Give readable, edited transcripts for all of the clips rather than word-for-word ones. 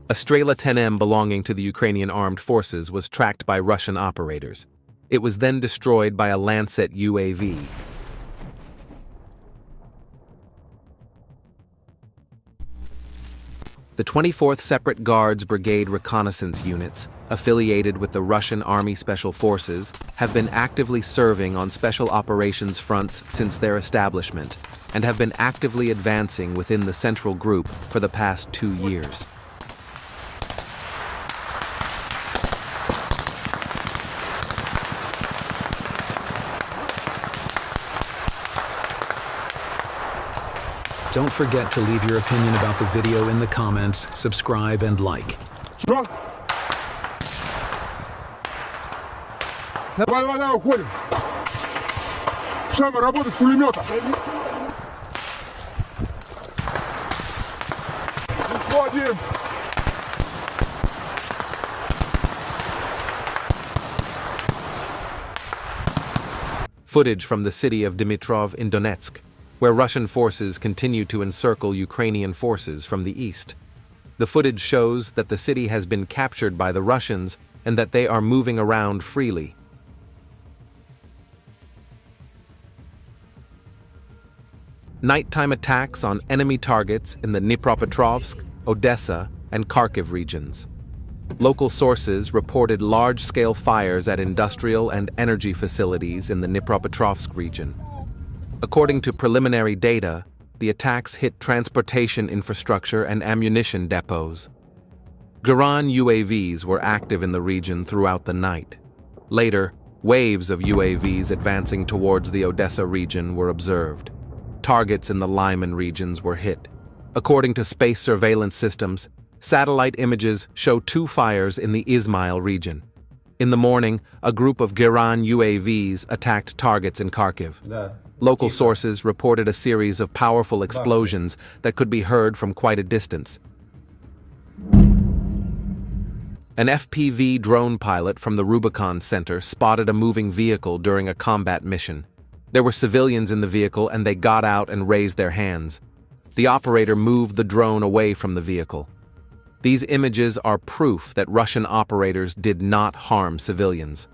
A Strela 10M belonging to the Ukrainian armed forces was tracked by Russian operators. It was then destroyed by a Lancet UAV. The 24th Separate Guards Brigade reconnaissance units, affiliated with the Russian Army Special Forces, have been actively serving on special operations fronts since their establishment, and have been actively advancing within the Central Group for the past 2 years. Don't forget to leave your opinion about the video in the comments, subscribe, and like. Давай, уходим. Шама, работа с пулемета. Уходим. Footage from the city of Dmitrov in Donetsk, where Russian forces continue to encircle Ukrainian forces from the east. The footage shows that the city has been captured by the Russians and that they are moving around freely. Nighttime attacks on enemy targets in the Dnipropetrovsk, Odessa, and Kharkiv regions. Local sources reported large-scale fires at industrial and energy facilities in the Dnipropetrovsk region. According to preliminary data, the attacks hit transportation infrastructure and ammunition depots. Iran UAVs were active in the region throughout the night. Later, waves of UAVs advancing towards the Odessa region were observed. Targets in the Lyman regions were hit. According to space surveillance systems, satellite images show 2 fires in the Izmail region. In the morning, a group of Iran UAVs attacked targets in Kharkiv. Local sources reported a series of powerful explosions that could be heard from quite a distance. An FPV drone pilot from the Rubicon Center spotted a moving vehicle during a combat mission. There were civilians in the vehicle and they got out and raised their hands. The operator moved the drone away from the vehicle. These images are proof that Russian operators did not harm civilians.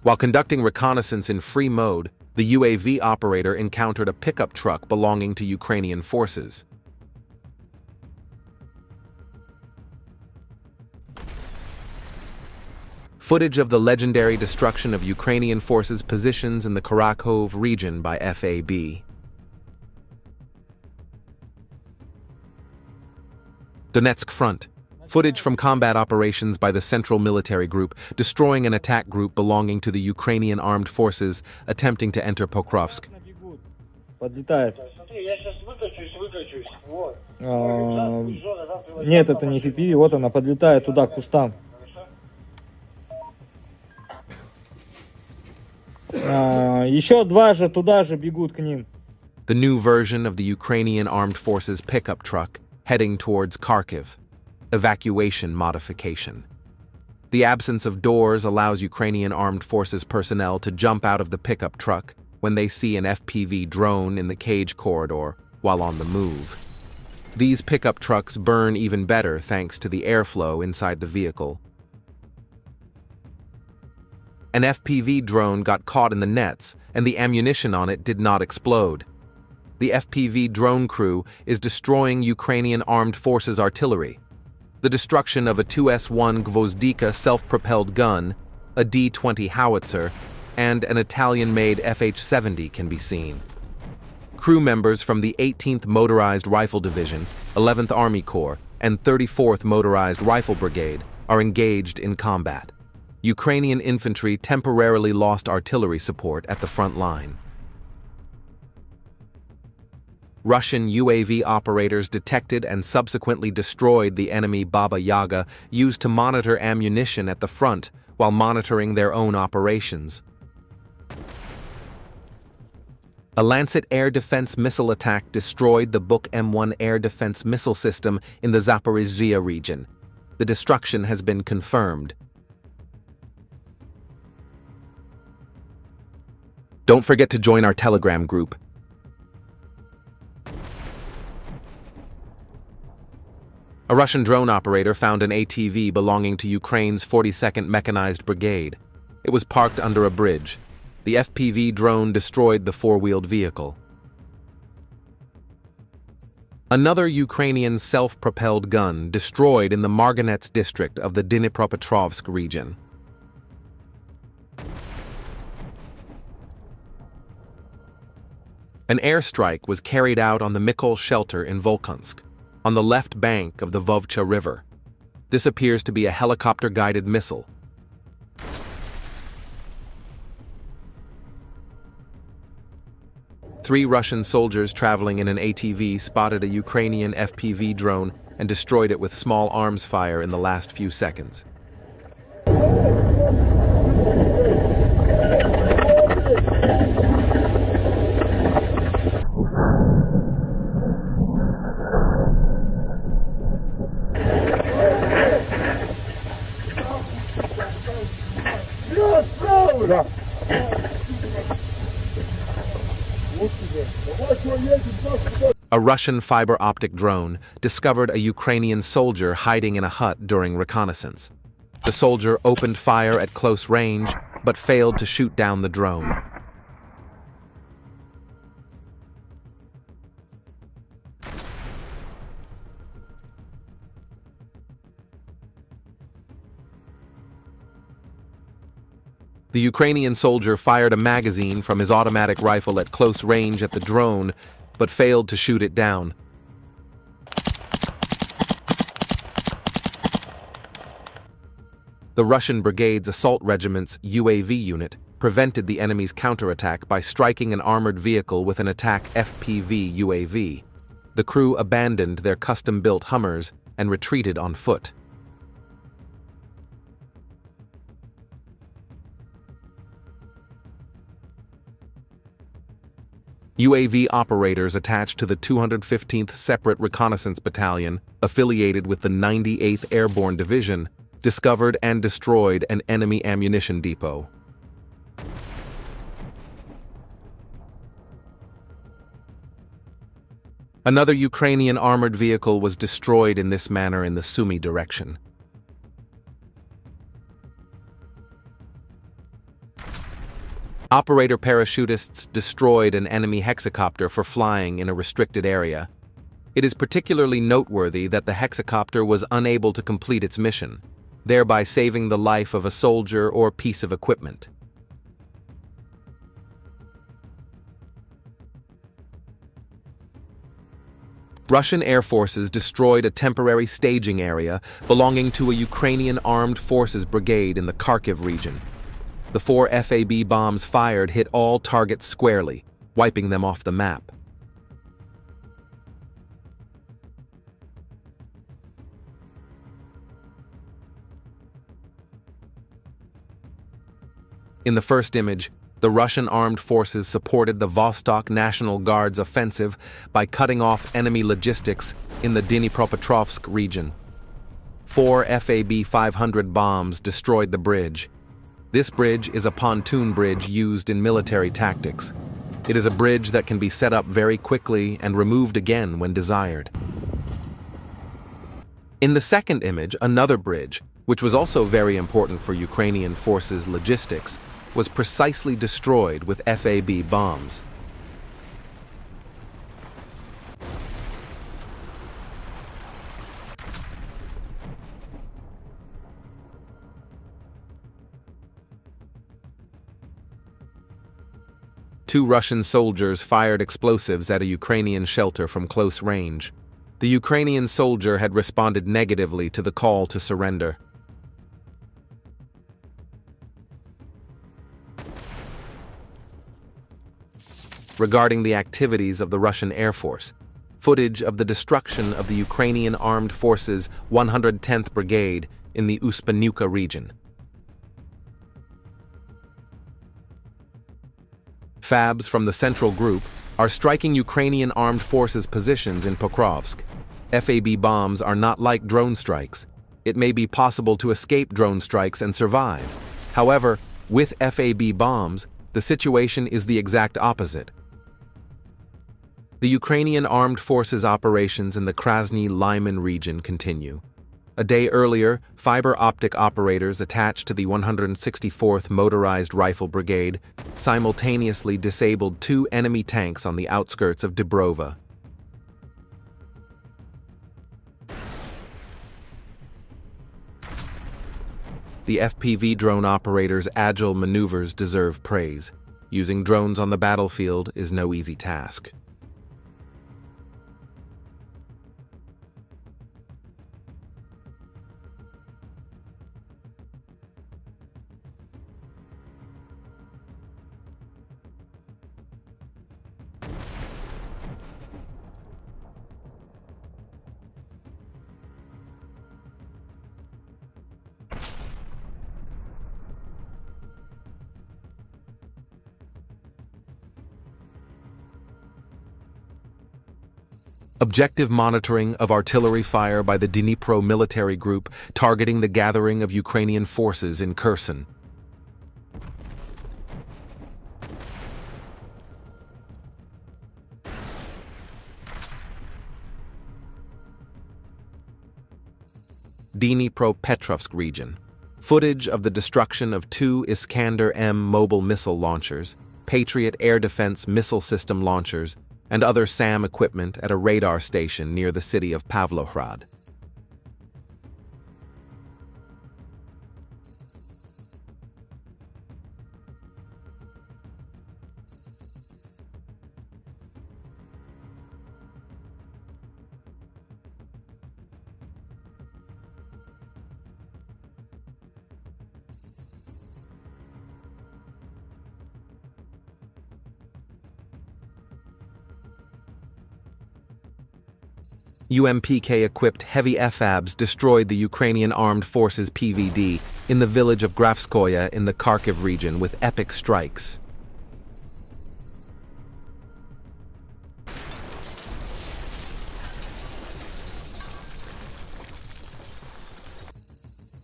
While conducting reconnaissance in free mode, the UAV operator encountered a pickup truck belonging to Ukrainian forces. Footage of the legendary destruction of Ukrainian forces' positions in the Kharkiv region by FAB. Donetsk front. Footage from combat operations by the Central Military Group destroying an attack group belonging to the Ukrainian armed forces attempting to enter Pokrovsk. Подлетает. Нет, это не FPV, вот она подлетает туда, к кустам. Еще 2 же туда же бегут к ним. The new version of the Ukrainian armed forces pickup truck heading towards Kharkiv. Evacuation modification. The absence of doors allows Ukrainian armed forces personnel to jump out of the pickup truck when they see an FPV drone in the cage corridor while on the move. These pickup trucks burn even better thanks to the airflow inside the vehicle. An FPV drone got caught in the nets, and the ammunition on it did not explode. The FPV drone crew is destroying Ukrainian armed forces artillery. The destruction of a 2S-1 Gvozdika self-propelled gun, a D-20 howitzer, and an Italian-made FH-70 can be seen. Crew members from the 18th Motorized Rifle Division, 11th Army Corps, and 34th Motorized Rifle Brigade are engaged in combat. Ukrainian infantry temporarily lost artillery support at the front line. Russian UAV operators detected and subsequently destroyed the enemy Baba Yaga used to monitor ammunition at the front while monitoring their own operations. A Lancet air defense missile attack destroyed the Buk M1 air defense missile system in the Zaporizhzhia region. The destruction has been confirmed. Don't forget to join our Telegram group. A Russian drone operator found an ATV belonging to Ukraine's 42nd Mechanized Brigade. It was parked under a bridge. The FPV drone destroyed the four-wheeled vehicle. Another Ukrainian self-propelled gun destroyed in the Marganets district of the Dnipropetrovsk region. An airstrike was carried out on the Mykol shelter in Volkonsk, on the left bank of the Vovcha River. This appears to be a helicopter-guided missile. Three Russian soldiers traveling in an ATV spotted a Ukrainian FPV drone and destroyed it with small arms fire in the last few seconds. A Russian fiber optic drone discovered a Ukrainian soldier hiding in a hut during reconnaissance. The soldier opened fire at close range, but failed to shoot down the drone. The Ukrainian soldier fired a magazine from his automatic rifle at close range at the drone, but failed to shoot it down. The Russian brigade's assault regiment's UAV unit prevented the enemy's counterattack by striking an armored vehicle with an attack FPV UAV. The crew abandoned their custom-built Hummers and retreated on foot. UAV operators attached to the 215th Separate Reconnaissance Battalion, affiliated with the 98th Airborne Division, discovered and destroyed an enemy ammunition depot. Another Ukrainian armored vehicle was destroyed in this manner in the Sumy direction. Operator parachutists destroyed an enemy hexacopter for flying in a restricted area. It is particularly noteworthy that the hexacopter was unable to complete its mission, thereby saving the life of a soldier or piece of equipment. Russian air forces destroyed a temporary staging area belonging to a Ukrainian Armed Forces brigade in the Kharkiv region. The 4 FAB bombs fired hit all targets squarely, wiping them off the map. In the first image, the Russian armed forces supported the Vostok National Guard's offensive by cutting off enemy logistics in the Dnipropetrovsk region. 4 FAB 500 bombs destroyed the bridge. This bridge is a pontoon bridge used in military tactics. It is a bridge that can be set up very quickly and removed again when desired. In the second image, another bridge, which was also very important for Ukrainian forces' logistics, was precisely destroyed with FAB bombs. Two Russian soldiers fired explosives at a Ukrainian shelter from close range. The Ukrainian soldier had responded negatively to the call to surrender. Regarding the activities of the Russian Air Force, footage of the destruction of the Ukrainian Armed Forces 110th Brigade in the Uspeniuka region. FABs from the Central Group are striking Ukrainian Armed Forces positions in Pokrovsk. FAB bombs are not like drone strikes. It may be possible to escape drone strikes and survive. However, with FAB bombs, the situation is the exact opposite. The Ukrainian armed forces operations in the Krasny-Lyman region continue. A day earlier, fiber optic operators attached to the 164th Motorized Rifle Brigade simultaneously disabled 2 enemy tanks on the outskirts of Dubrova. The FPV drone operators' agile maneuvers deserve praise. Using drones on the battlefield is no easy task. Objective monitoring of artillery fire by the Dnipro military group targeting the gathering of Ukrainian forces in Kherson. Dnipropetrovsk region. Footage of the destruction of 2 Iskander-M mobile missile launchers, Patriot air defense missile system launchers, and other SAM equipment at a radar station near the city of Pavlohrad. UMPK-equipped heavy FABs destroyed the Ukrainian Armed Forces PVD in the village of Grafskoye in the Kharkiv region with epic strikes.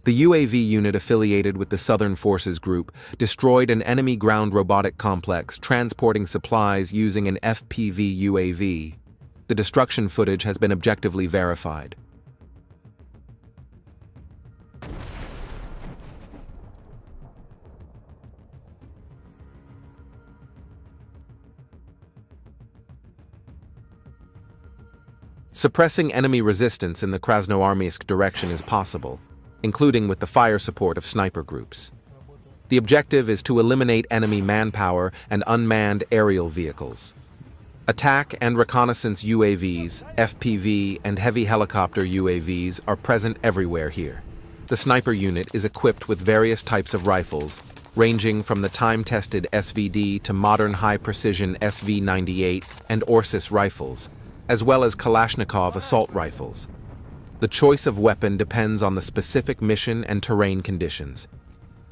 The UAV unit affiliated with the Southern Forces Group destroyed an enemy ground robotic complex transporting supplies using an FPV UAV. The destruction footage has been objectively verified. Suppressing enemy resistance in the Krasnoarmeysk direction is possible, including with the fire support of sniper groups. The objective is to eliminate enemy manpower and unmanned aerial vehicles. Attack and reconnaissance UAVs, FPV, and heavy helicopter UAVs are present everywhere here. The sniper unit is equipped with various types of rifles, ranging from the time-tested SVD to modern high-precision SV-98 and Orsis rifles, as well as Kalashnikov assault rifles. The choice of weapon depends on the specific mission and terrain conditions.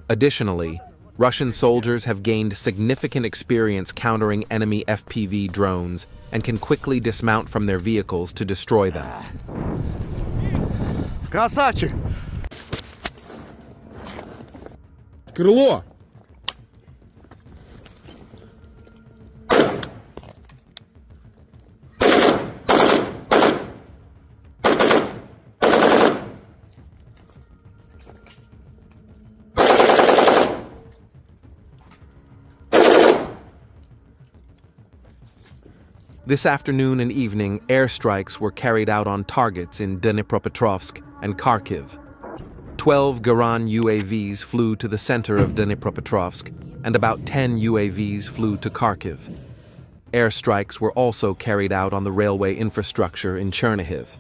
Additionally, Russian soldiers have gained significant experience countering enemy FPV drones and can quickly dismount from their vehicles to destroy them. Красавчик! Крыло! This afternoon and evening, airstrikes were carried out on targets in Dnipropetrovsk and Kharkiv. 12 Garan UAVs flew to the center of Dnipropetrovsk, and about 10 UAVs flew to Kharkiv. Airstrikes were also carried out on the railway infrastructure in Chernihiv.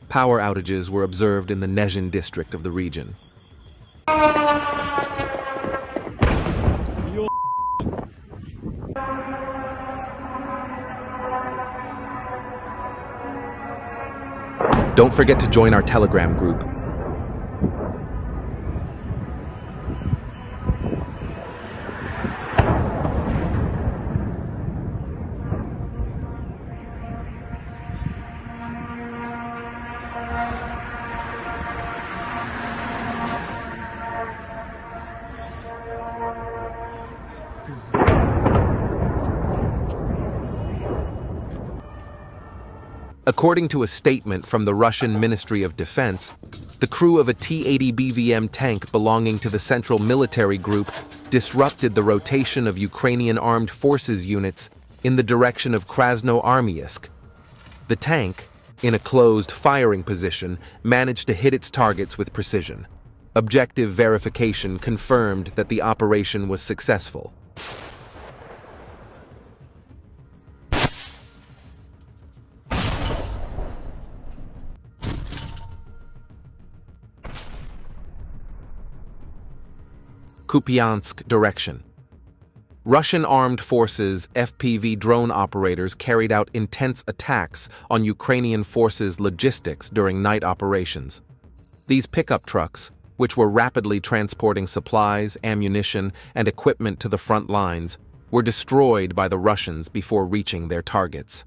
Power outages were observed in the Nezhin district of the region. Don't forget to join our Telegram group. According to a statement from the Russian Ministry of Defense, the crew of a T-80 BVM tank belonging to the Central Military Group disrupted the rotation of Ukrainian armed forces units in the direction of Krasnoarmysk. The tank, in a closed firing position, managed to hit its targets with precision. Objective verification confirmed that the operation was successful. Kupiansk direction. Russian armed forces FPV drone operators carried out intense attacks on Ukrainian forces' logistics during night operations. These pickup trucks, which were rapidly transporting supplies, ammunition, and equipment to the front lines, were destroyed by the Russians before reaching their targets.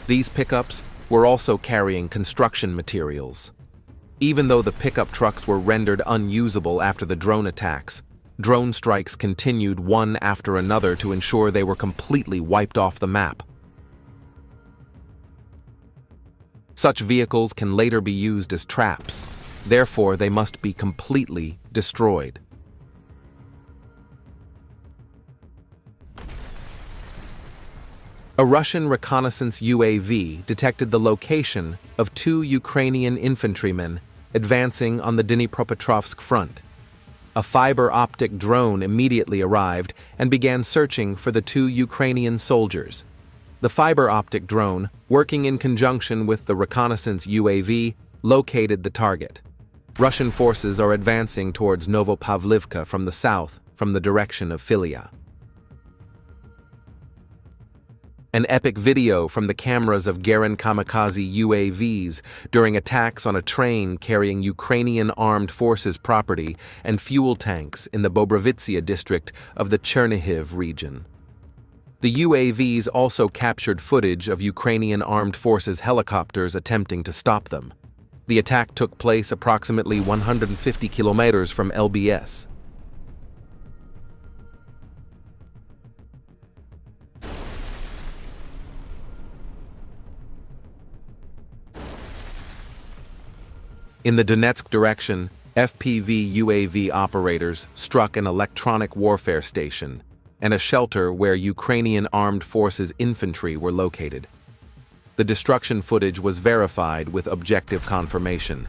These pickups were also carrying construction materials. Even though the pickup trucks were rendered unusable after the drone attacks, drone strikes continued one after another to ensure they were completely wiped off the map. Such vehicles can later be used as traps, therefore they must be completely destroyed. A Russian reconnaissance UAV detected the location of 2 Ukrainian infantrymen advancing on the Dnipropetrovsk front. A fiber-optic drone immediately arrived and began searching for the 2 Ukrainian soldiers. The fiber-optic drone, working in conjunction with the reconnaissance UAV, located the target. Russian forces are advancing towards Novopavlivka from the south, from the direction of Filia. An epic video from the cameras of Guerra kamikaze UAVs during attacks on a train carrying Ukrainian armed forces property and fuel tanks in the Bobrovitsia district of the Chernihiv region. The UAVs also captured footage of Ukrainian armed forces helicopters attempting to stop them. The attack took place approximately 150 kilometers from LBS. In the Donetsk direction, FPV UAV operators struck an electronic warfare station and a shelter where Ukrainian armed forces infantry were located. The destruction footage was verified with objective confirmation.